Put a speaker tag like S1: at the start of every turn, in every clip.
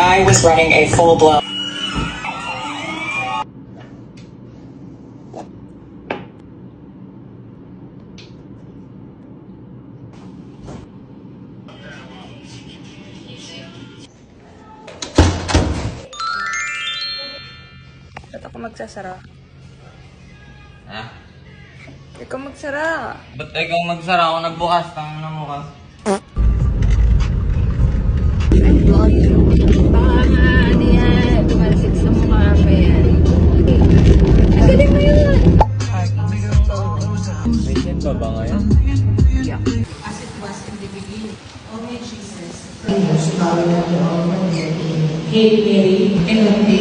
S1: guy was running a full-blown...
S2: Ba't ako magsasara?
S3: Ha?
S2: Ikaw magsara.
S3: Ba't ikaw magsara ako nagbukas? Tangina mo ka.
S2: Baka nga, ano yan, tumalsik sa mukha pa yan. Ang galing mo yun!
S3: May sin pa ba ngayon?
S2: Yeah.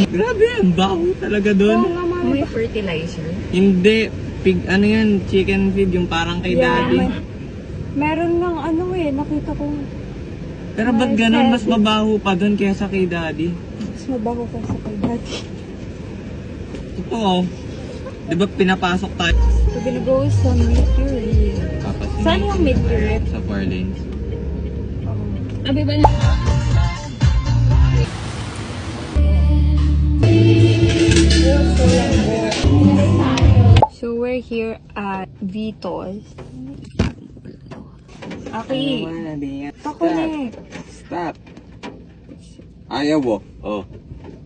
S3: Grabe yan, baho talaga doon.
S2: May fertilizer.
S3: Hindi, pig, ano yan, chicken feed, yung parang kay daddy.
S4: Meron ng ano nakita ko.
S3: Pero ba't ganun, mas mabaho pa doon kaysa kay daddy?
S4: Mas mabaho ka sa kay dati.
S3: Totoo. Di ba pinapasok tayo?
S4: We're gonna go sa Mercury. Saan yung Mercury?
S3: Sa 4 lanes.
S4: Abi ba na? So we're here at Vito's. Aki, pakunik.
S3: Stop. Ayaw mo. Oh.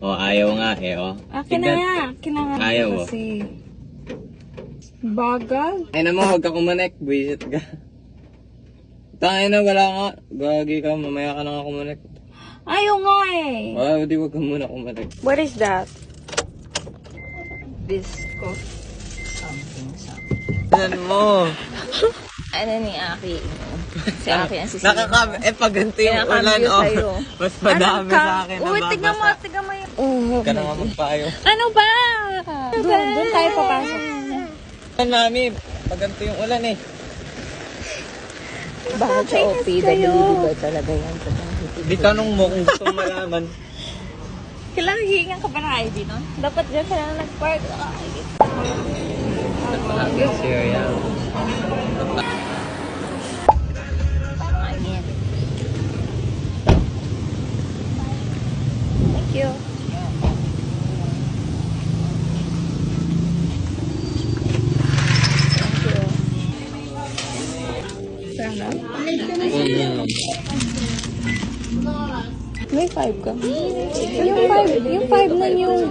S3: Oh, ayaw nga eh, oh.
S4: Akin na nga. Akin na nga.
S3: Ayaw, oh.
S4: Kasi bagal.
S3: Ay naman, huwag ka kumanek. Buisit ka. Tangin na, wala ka. Gagi ka, mamaya ka na nga kumanek.
S4: Ayaw nga eh.
S3: Oh, di wag ka muna kumanek.
S4: What is that?
S2: Bisco.
S3: Yan mo.
S2: Ano ni Aki? Si Aki ang sisiyo.
S3: Pag ganito yung ulan,
S2: Nakakambyo
S3: oh.
S2: sa'yo.
S3: Mas madami sa akin.
S2: Uy, tignan mo yung...
S3: Huwag ka na nga magpayo.
S4: Ano ba? Doon tayo papasok.
S3: Yan, mami. Pag ganito yung ulan eh.
S2: Bakit sa OPWD ba talaga yan?
S3: Di tanong mo kung gusto mo malaman.
S4: Kailangan hihingan ka ba ng ID, no? Dapat dyan sila na nag-park.
S3: Cereal.
S4: Thank you. May 5 ka. Yung 5 na yung